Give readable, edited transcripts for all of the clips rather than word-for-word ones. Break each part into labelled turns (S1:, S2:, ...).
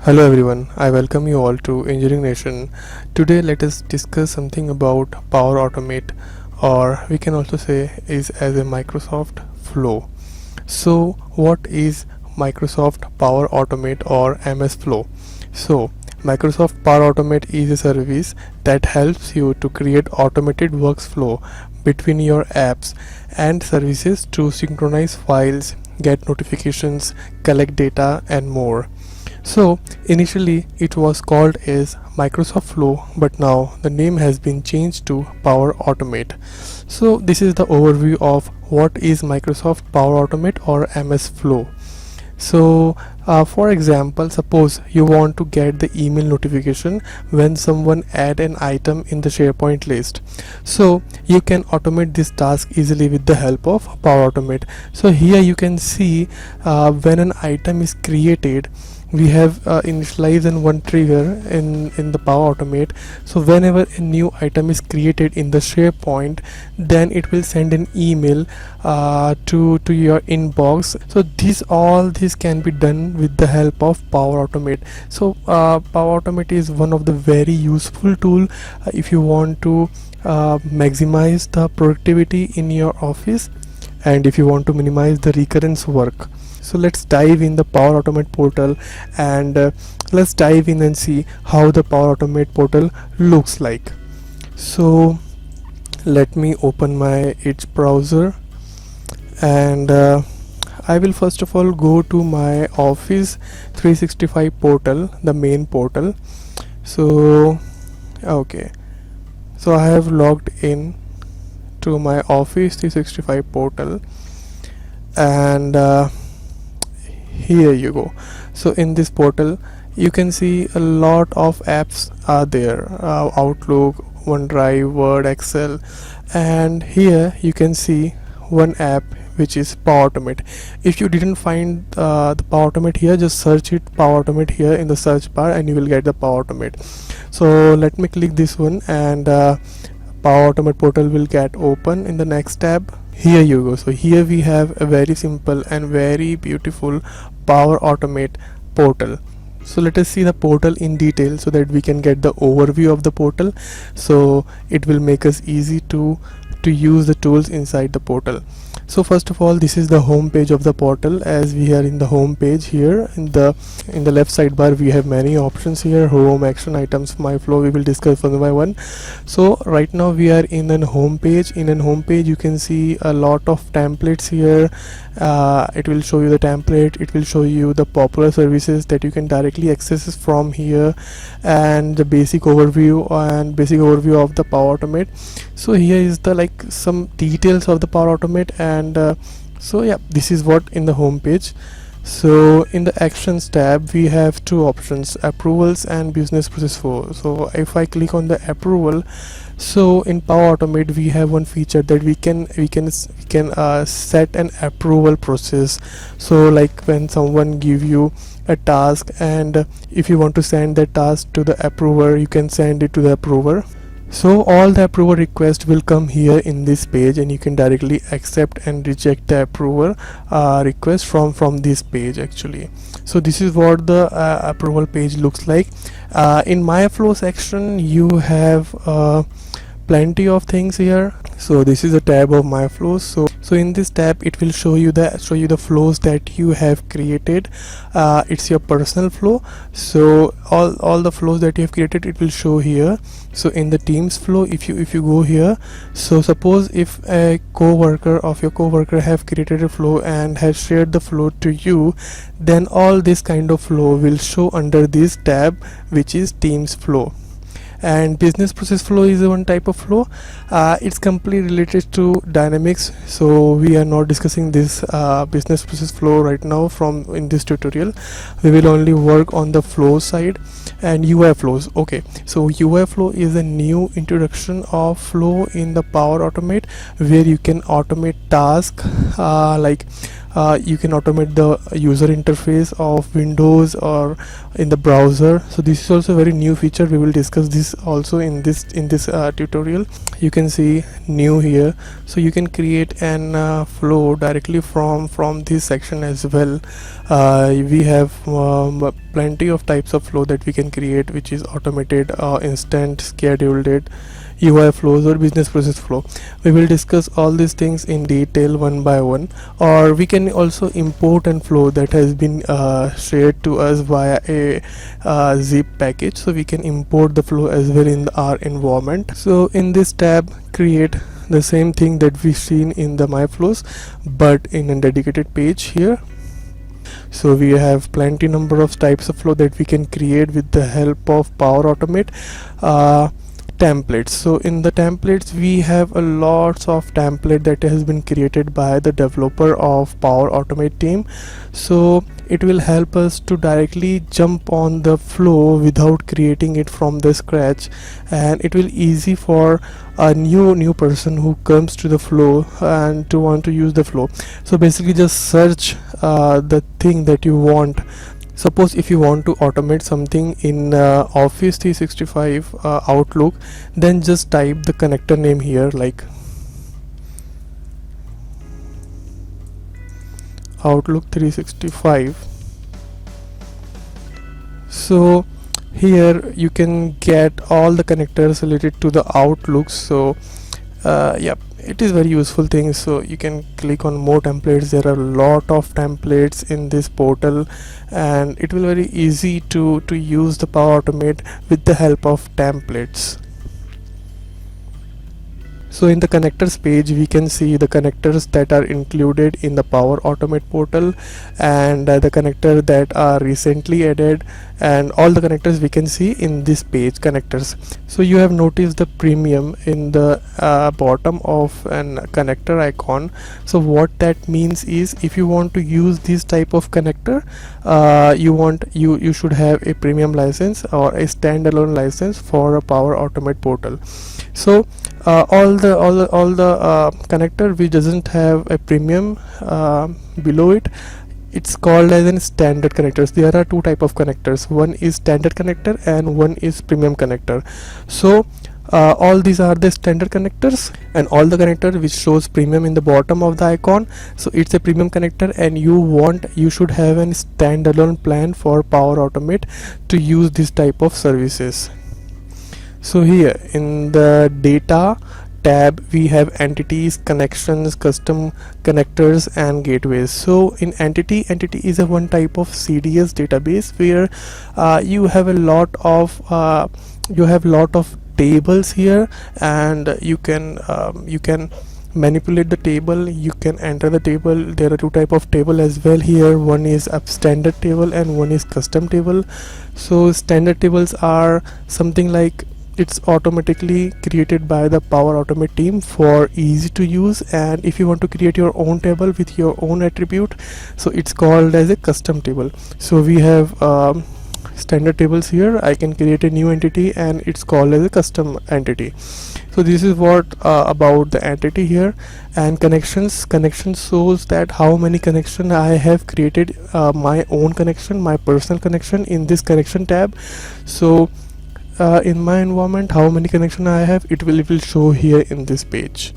S1: Hello everyone, I welcome you all to Engineering Nation. Today let us discuss something about Power Automate, or we can also say is as a Microsoft Flow. So what is Microsoft Power Automate or MS Flow? So Microsoft Power Automate is a service that helps you to create automated workflow between your apps and services to synchronize files, get notifications, collect data and more. So initially it was called as Microsoft Flow, but now the name has been changed to Power Automate. So this is the overview of what is Microsoft Power Automate or MS Flow. So for example, suppose you want to get the email notification when someone add an item in the SharePoint list. So you can automate this task easily with the help of Power Automate. So here you can see when an item is created, we have initialized and one trigger in the Power Automate. So whenever a new item is created in the SharePoint, then it will send an email to your inbox. So all this can be done with the help of Power Automate. So Power Automate is one of the very useful tool if you want to maximize the productivity in your office and if you want to minimize the recurrence work. So let's dive in the Power Automate portal and let's dive in and see how the Power Automate portal looks like. So let me open my Edge browser and I will first of all go to my Office 365 portal, the main portal. So okay, so I have logged in to my Office 365 portal and here you go. So in this portal you can see a lot of apps are there, Outlook, OneDrive, Word, Excel, and here you can see one app which is Power Automate. If you didn't find the Power Automate here, just search it Power Automate here in the search bar and you will get the Power Automate. So let me click this one and Power Automate portal will get open in the next tab. Here you go. So here we have a very simple and very beautiful Power Automate portal. So let us see the portal in detail so that we can get the overview of the portal, so it will make us easy to use the tools inside the portal. So first of all, this is the home page of the portal. As we are in the home page, here in the left sidebar we have many options here: home, action items, my flow. We will discuss one by one. So right now we are in an home page. In an home page you can see a lot of templates here. It will show you the template, it will show you the popular services that you can directly access from here, and the basic overview of the Power Automate. So here is the some details of the Power Automate, and so yeah, this is what in the home page. So in the actions tab we have two options: approvals and business process flow. So if I click on the approval, so in Power Automate we have one feature that we can set an approval process. So like when someone give you a task, and if you want to send that task to the approver, you can send it to the approver. So all the approval requests will come here in this page, and you can directly accept and reject the approval request from this page actually. So this is what the approval page looks like. In my flow section you have plenty of things here. So this is a tab of my flows. So in this tab it will show you the flows that you have created. It's your personal flow, so all the flows that you have created it will show here. So in the Teams flow, if you go here, so suppose if a co-worker have created a flow and has shared the flow to you, then all this kind of flow will show under this tab, which is Teams flow. And business process flow is one type of flow. It's completely related to Dynamics, so we are not discussing this business process flow right now in this tutorial. We will only work on the flow side and UI flows. Okay, so UI flow is a new introduction of flow in the Power Automate, where you can automate tasks you can automate the user interface of Windows, or in the browser. So this is also a very new feature. We will discuss this also in this tutorial. You can see new here, so you can create an flow directly from this section as well. We have plenty of types of flow that we can create, which is automated, instant, scheduled, UI flows, or business process flow. We will discuss all these things in detail one by one. Or we can also import and flow that has been shared to us via a zip package, so we can import the flow as well in our environment. So in this tab, create the same thing that we seen in the my flows, but in a dedicated page here. So we have plenty number of types of flow that we can create with the help of Power Automate. Templates. So in the templates, we have a lots of template that has been created by the developer of Power Automate team. So it will help us to directly jump on the flow without creating it from the scratch, and it will easy for a new person who comes to the flow and to want to use the flow. So basically just search the thing that you want. Suppose if you want to automate something in Office 365 Outlook, then just type the connector name here, like Outlook 365. So here you can get all the connectors related to the Outlook. So yep, it is very useful thing. So you can click on more templates. There are a lot of templates in this portal, and it will very easy to use the Power Automate with the help of templates. So in the connectors page, we can see the connectors that are included in the Power Automate portal, and the connector that are recently added, and all the connectors we can see in this page, connectors. So you have noticed the premium in the bottom of an connector icon. So what that means is, if you want to use this type of connector, you should have a premium license or a standalone license for a Power Automate portal. So all the connector which doesn't have a premium below it, it's called as a standard connectors. There are two type of connectors. One is standard connector and one is premium connector. So all these are the standard connectors, and all the connector which shows premium in the bottom of the icon, so it's a premium connector, and you should have a standalone plan for Power Automate to use this type of services. So here in the data tab, we have entities, connections, custom connectors, and gateways. So in entity is a one type of CDS database where you have a lot of tables here, and you can manipulate the table, you can enter the table. There are two type of table as well here. One is a standard table and one is custom table. So standard tables are something like it's automatically created by the Power Automate team for easy to use, and if you want to create your own table with your own attribute, so it's called as a custom table. So we have standard tables here. I can create a new entity and it's called as a custom entity. So this is what about the entity here. And connections shows that how many connection I have created, my own connection, my personal connection in this connection tab. So in my environment, how many connection I have, it will show here in this page.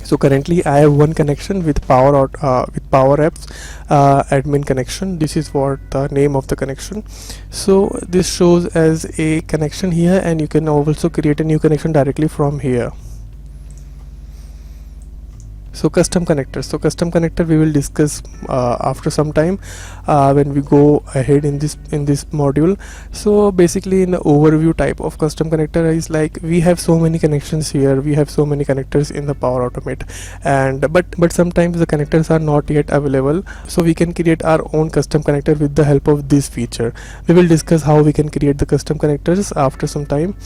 S1: So currently I have one connection with Power Apps admin connection. This is what the name of the connection. So this shows as a connection here, and you can also create a new connection directly from here. So custom connector we will discuss after some time when we go ahead in this module. So basically, in the overview, type of custom connector is like we have so many connections here, we have so many connectors in the Power Automate, and but sometimes the connectors are not yet available, so we can create our own custom connector with the help of this feature. We will discuss how we can create the custom connectors after some time.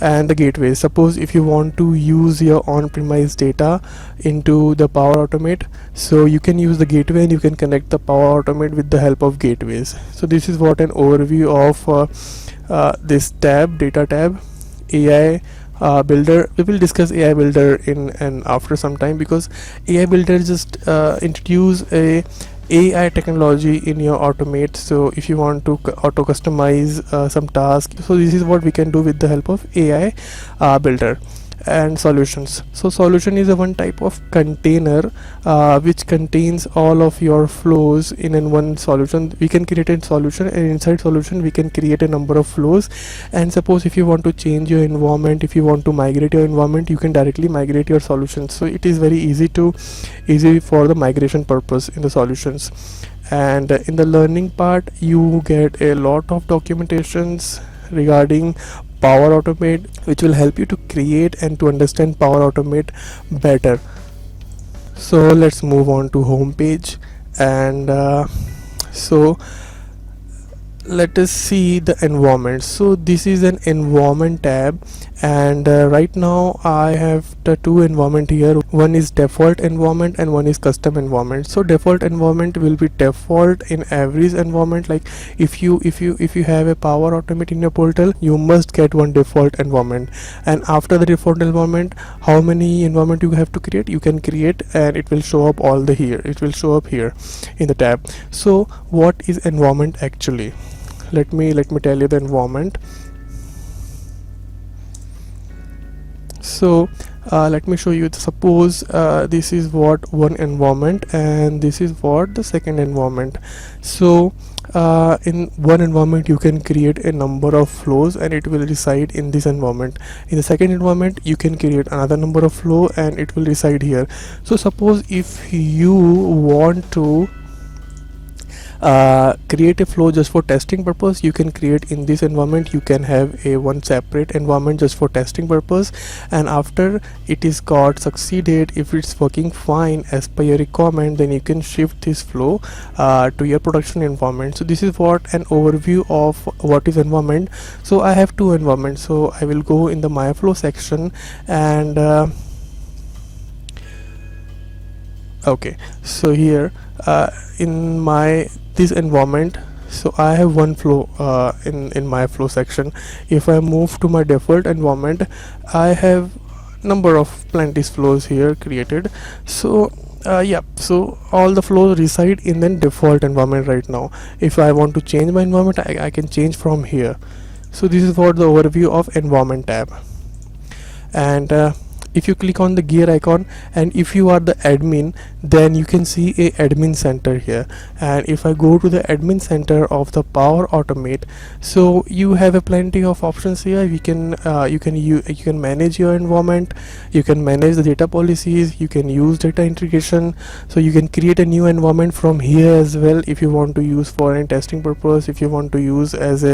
S1: And the gateway, suppose if you want to use your on-premise data into the Power Automate, so you can use the gateway and you can connect the Power Automate with the help of gateways. So this is what an overview of this tab, data tab. AI builder, we will discuss AI builder in and after some time, because AI builder just introduce a AI technology in your automate. So if you want to auto customize some tasks, so this is what we can do with the help of AI builder and solutions. So solution is a one type of container which contains all of your flows in one solution. We can create a solution, and inside solution we can create a number of flows. And suppose if you want to change your environment, if you want to migrate your environment, you can directly migrate your solutions. So it is very easy for the migration purpose in the solutions. And in the learning part, you get a lot of documentations regarding Power Automate, which will help you to create and to understand Power Automate better. So let's move on to home page. And so let us see the environment. So this is an environment tab, and right now I have the two environment here. One is default environment and one is custom environment. So default environment will be default in every environment. Like if you have a Power Automate in your portal, you must get one default environment, and after the default environment, how many environment you have to create, you can create, and it will show up all the here. It will show up here in the tab. So what is environment actually? Let me tell you the environment. So let me show you. Suppose this is what one environment, and this is what the second environment. So in one environment you can create a number of flows, and it will reside in this environment. In the second environment you can create another number of flow, and it will reside here. So suppose if you want to create a flow just for testing purpose, you can create in this environment. You can have a one separate environment just for testing purpose, and after it is got succeeded, if it's working fine as per your requirement, then you can shift this flow to your production environment. So this is what an overview of what is environment. So I have two environments, so I will go in the my flow section, and okay, so here in my this environment, so I have one flow in my flow section. If I move to my default environment, I have number of plenty flows here created. So yeah, so all the flows reside in the default environment right now. If I want to change my environment, I can change from here. So this is for the overview of environment tab. And if you click on the gear icon, and if you are the admin, then you can see a admin center here. And if I go to the admin center of the Power Automate, so you have a plenty of options here. You can manage your environment, you can manage the data policies, you can use data integration. So you can create a new environment from here as well if you want to use for any testing purpose. If you want to use as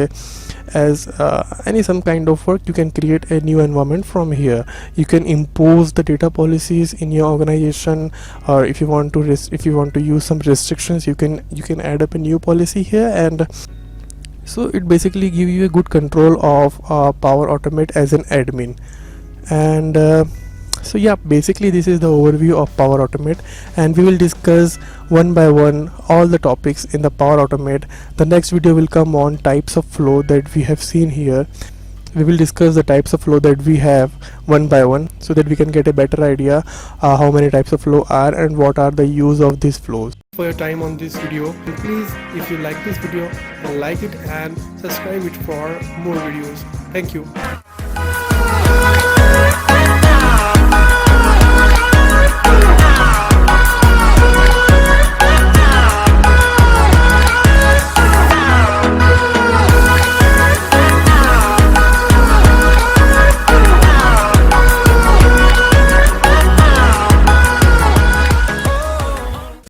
S1: any some kind of work, you can create a new environment from here. You can impose the data policies in your organization, or if you want to use some restrictions, you can add up a new policy here. And so it basically give you a good control of Power Automate as an admin. And so yeah, basically this is the overview of Power Automate, and we will discuss one by one all the topics in the Power Automate. The next video will come on types of flow that we have seen here. We will discuss the types of flow that we have one by one, so that we can get a better idea how many types of flow are and what are the use of these flows. For your time on this video, and please, if you like this video, like it and subscribe it for more videos. Thank you.